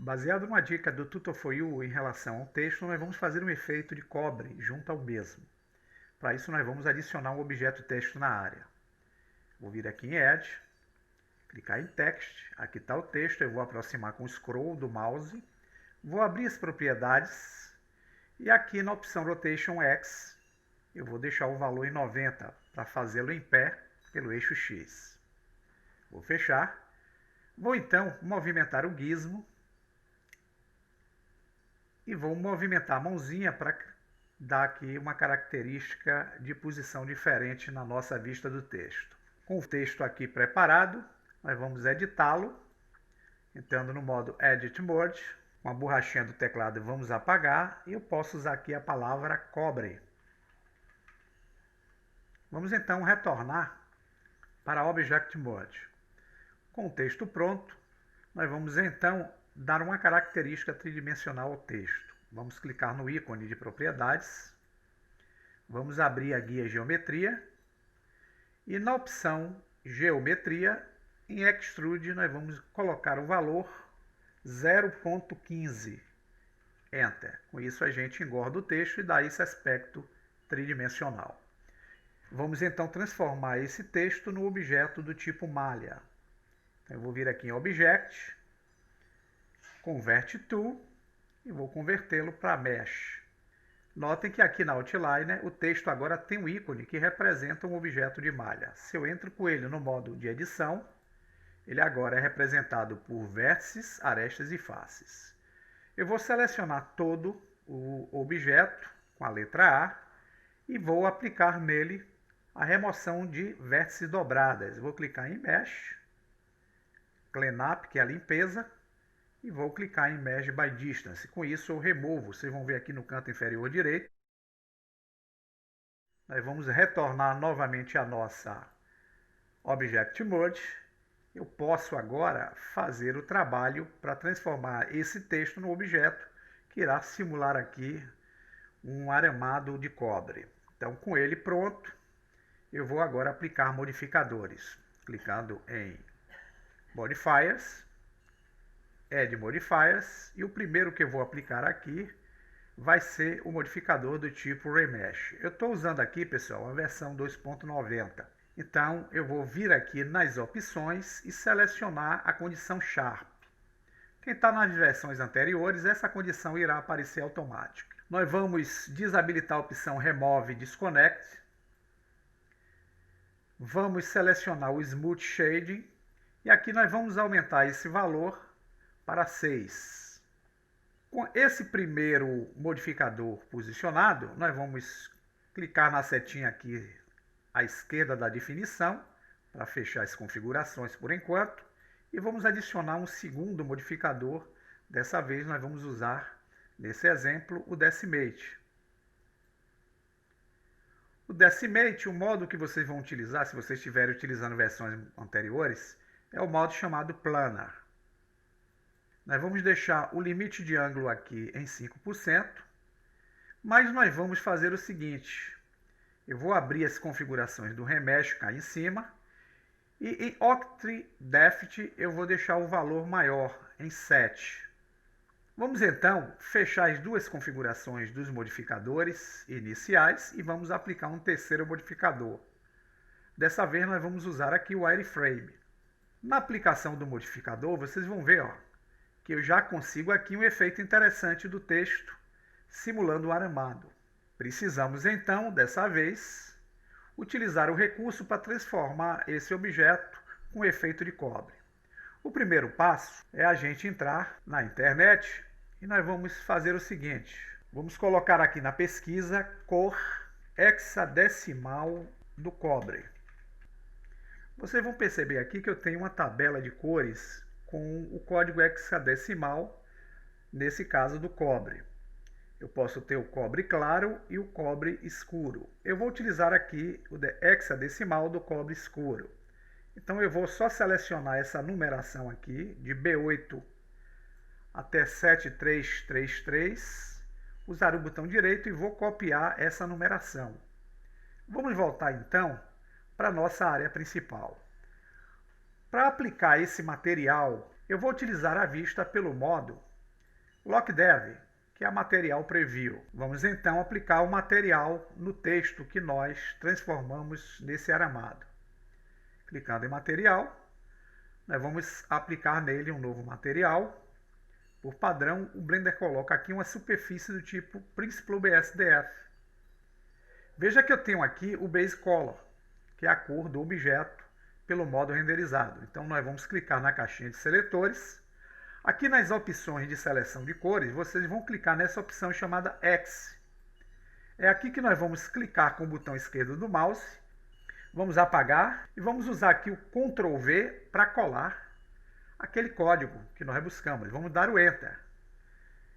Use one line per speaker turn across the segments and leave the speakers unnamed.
Baseado numa dica do Tutor4U em relação ao texto, nós vamos fazer um efeito de cobre junto ao mesmo. Para isso, nós vamos adicionar um objeto texto na área. Vou vir aqui em Add, clicar em Text, aqui está o texto, eu vou aproximar com o scroll do mouse, vou abrir as propriedades e aqui na opção Rotation X, eu vou deixar o valor em 90 para fazê-lo em pé pelo eixo X. Vou fechar. Vou então movimentar o gizmo e vou movimentar a mãozinha para dar aqui uma característica de posição diferente na nossa vista do texto. Com o texto aqui preparado, nós vamos editá-lo, entrando no modo Edit Mode, com a borrachinha do teclado vamos apagar e eu posso usar aqui a palavra cobre. Vamos então retornar para Object Mode. Com o texto pronto, nós vamos então dar uma característica tridimensional ao texto. Vamos clicar no ícone de propriedades, vamos abrir a guia Geometria e na opção Geometria, em Extrude, nós vamos colocar o valor 0.15. Enter. Com isso a gente engorda o texto e dá esse aspecto tridimensional. Vamos então transformar esse texto no objeto do tipo malha. Então, eu vou vir aqui em Object, Convert To e vou convertê-lo para Mesh. Notem que aqui na Outliner o texto agora tem um ícone que representa um objeto de malha. Se eu entro com ele no modo de edição, ele agora é representado por vértices, arestas e faces. Eu vou selecionar todo o objeto com a letra A e vou aplicar nele a remoção de vértices dobradas. Vou clicar em Mesh, Cleanup, que é a limpeza, e vou clicar em Merge by Distance. Com isso eu removo, vocês vão ver aqui no canto inferior direito. Nós vamos retornar novamente a nossa Object Mode. Eu posso agora fazer o trabalho para transformar esse texto no objeto que irá simular aqui um aramado de cobre. Então, com ele pronto, eu vou agora aplicar modificadores. Clicando em Modifiers, Add Modifiers, e o primeiro que eu vou aplicar aqui vai ser o modificador do tipo Remesh. Eu estou usando aqui, pessoal, a versão 2.90. Então, eu vou vir aqui nas opções e selecionar a condição Sharp. Quem está nas versões anteriores, essa condição irá aparecer automática. Nós vamos desabilitar a opção Remove Disconnect. Vamos selecionar o Smooth Shading. E aqui nós vamos aumentar esse valor para 6. Com esse primeiro modificador posicionado, nós vamos clicar na setinha aqui à esquerda da definição, para fechar as configurações por enquanto, e vamos adicionar um segundo modificador. Dessa vez nós vamos usar, nesse exemplo, o Decimate. O Decimate, o modo que vocês vão utilizar, se vocês estiverem utilizando versões anteriores, é o modo chamado Planar. Nós vamos deixar o limite de ângulo aqui em 5%, mas nós vamos fazer o seguinte. Eu vou abrir as configurações do Remesh cá em cima e em Octave Depth eu vou deixar o valor maior, em 7. Vamos então fechar as duas configurações dos modificadores iniciais e vamos aplicar um terceiro modificador. Dessa vez nós vamos usar aqui o Wireframe. Na aplicação do modificador, vocês vão ver que eu já consigo aqui um efeito interessante do texto, simulando um aramado. Precisamos então, dessa vez, utilizar o recurso para transformar esse objeto com efeito de cobre. O primeiro passo é a gente entrar na internet e nós vamos fazer o seguinte. Vamos colocar aqui na pesquisa cor hexadecimal do cobre. Vocês vão perceber aqui que eu tenho uma tabela de cores com o código hexadecimal, nesse caso do cobre. Eu posso ter o cobre claro e o cobre escuro. Eu vou utilizar aqui o hexadecimal do cobre escuro. Então eu vou só selecionar essa numeração aqui, de B8 até 7333, usar o botão direito e vou copiar essa numeração. Vamos voltar então para a nossa área principal. Para aplicar esse material, eu vou utilizar a vista pelo modo LockDev, que é Material Preview. Vamos então aplicar o material no texto que nós transformamos nesse aramado. Clicando em material, nós vamos aplicar nele um novo material. Por padrão, o Blender coloca aqui uma superfície do tipo Principled BSDF. Veja que eu tenho aqui o Base Color, que é a cor do objeto pelo modo renderizado. Então nós vamos clicar na caixinha de seletores. Aqui nas opções de seleção de cores, vocês vão clicar nessa opção chamada X. É aqui que nós vamos clicar com o botão esquerdo do mouse, vamos apagar e vamos usar aqui o Ctrl V para colar aquele código que nós buscamos. Vamos dar o Enter.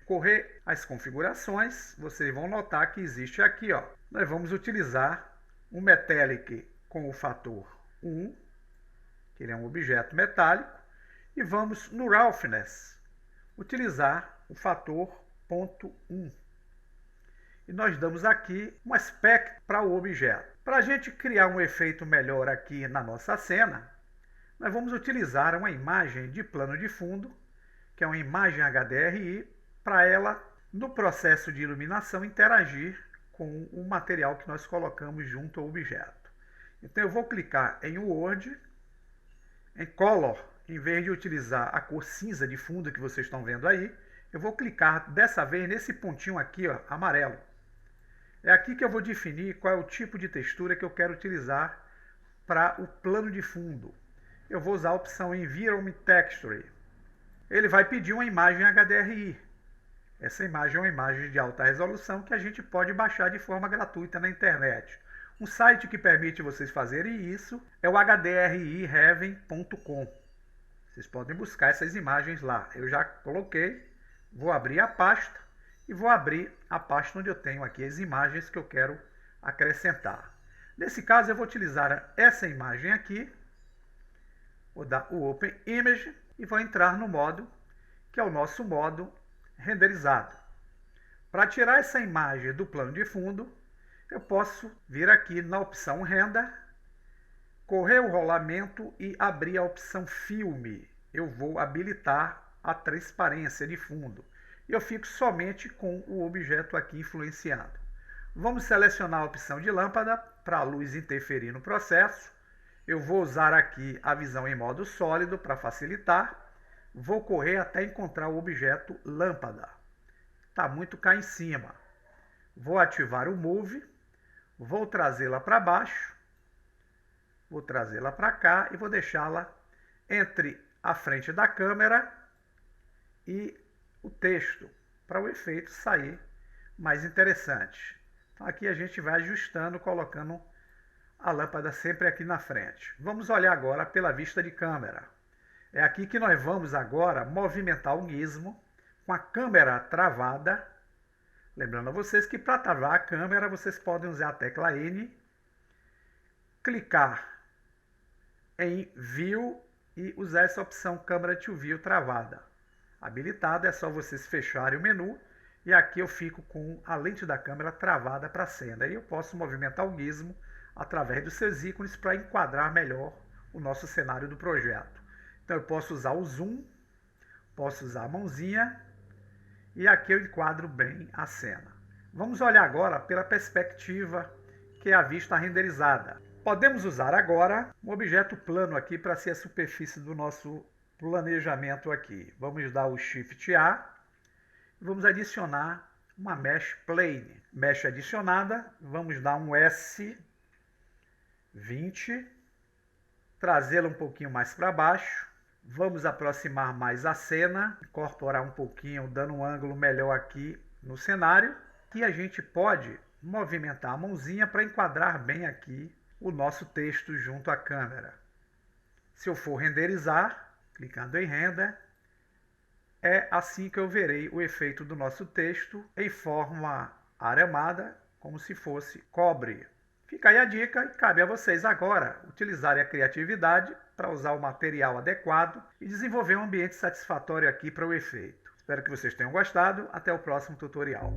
Correr as configurações, vocês vão notar que existe aqui, ó. Nós vamos utilizar um Metallic com o fator 1, que ele é um objeto metálico, e vamos no Roughness utilizar o fator 0.1. E nós damos aqui um aspecto para o objeto. Para a gente criar um efeito melhor aqui na nossa cena, nós vamos utilizar uma imagem de plano de fundo, que é uma imagem HDRI, para ela, no processo de iluminação, interagir com o material que nós colocamos junto ao objeto. Então eu vou clicar em Word, em Color, em vez de utilizar a cor cinza de fundo que vocês estão vendo aí, eu vou clicar dessa vez nesse pontinho aqui, ó, amarelo. É aqui que eu vou definir qual é o tipo de textura que eu quero utilizar para o plano de fundo. Eu vou usar a opção Environment Texture. Ele vai pedir uma imagem HDRI. Essa imagem é uma imagem de alta resolução que a gente pode baixar de forma gratuita na internet. Um site que permite vocês fazerem isso é o hdriheaven.com. Vocês podem buscar essas imagens lá. Eu já coloquei, vou abrir a pasta e vou abrir a pasta onde eu tenho aqui as imagens que eu quero acrescentar. Nesse caso eu vou utilizar essa imagem aqui, vou dar o Open Image e vou entrar no modo, que é o nosso modo renderizado. Para tirar essa imagem do plano de fundo, eu posso vir aqui na opção Render, correr o rolamento e abrir a opção Filme. Eu vou habilitar a transparência de fundo. E eu fico somente com o objeto aqui influenciado. Vamos selecionar a opção de lâmpada para a luz interferir no processo. Eu vou usar aqui a visão em modo sólido para facilitar. Vou correr até encontrar o objeto lâmpada. Está muito cá em cima. Vou ativar o Move. Vou trazê-la para baixo. Vou trazê-la para cá e vou deixá-la entre a frente da câmera e o texto, para o efeito sair mais interessante. Então aqui a gente vai ajustando, colocando a lâmpada sempre aqui na frente. Vamos olhar agora pela vista de câmera. É aqui que nós vamos agora movimentar o gizmo com a câmera travada. Lembrando a vocês que para travar a câmera vocês podem usar a tecla N, clicar em View e usar essa opção Câmera to View travada. Habilitada, é só vocês fecharem o menu e aqui eu fico com a lente da câmera travada para a cena. E eu posso movimentar o gizmo através dos seus ícones para enquadrar melhor o nosso cenário do projeto. Então eu posso usar o zoom, posso usar a mãozinha e aqui eu enquadro bem a cena. Vamos olhar agora pela perspectiva que é a vista renderizada. Podemos usar agora um objeto plano aqui para ser a superfície do nosso planejamento aqui. Vamos dar o Shift A e vamos adicionar uma Mesh Plane. Mesh adicionada, vamos dar um S20, trazê-la um pouquinho mais para baixo. Vamos aproximar mais a cena, incorporar um pouquinho, dando um ângulo melhor aqui no cenário. E a gente pode movimentar a mãozinha para enquadrar bem aqui o nosso texto junto à câmera. Se eu for renderizar, clicando em Render, é assim que eu verei o efeito do nosso texto em forma aramada, como se fosse cobre. Fica aí a dica e cabe a vocês agora utilizarem a criatividade para usar o material adequado e desenvolver um ambiente satisfatório aqui para o efeito. Espero que vocês tenham gostado. Até o próximo tutorial.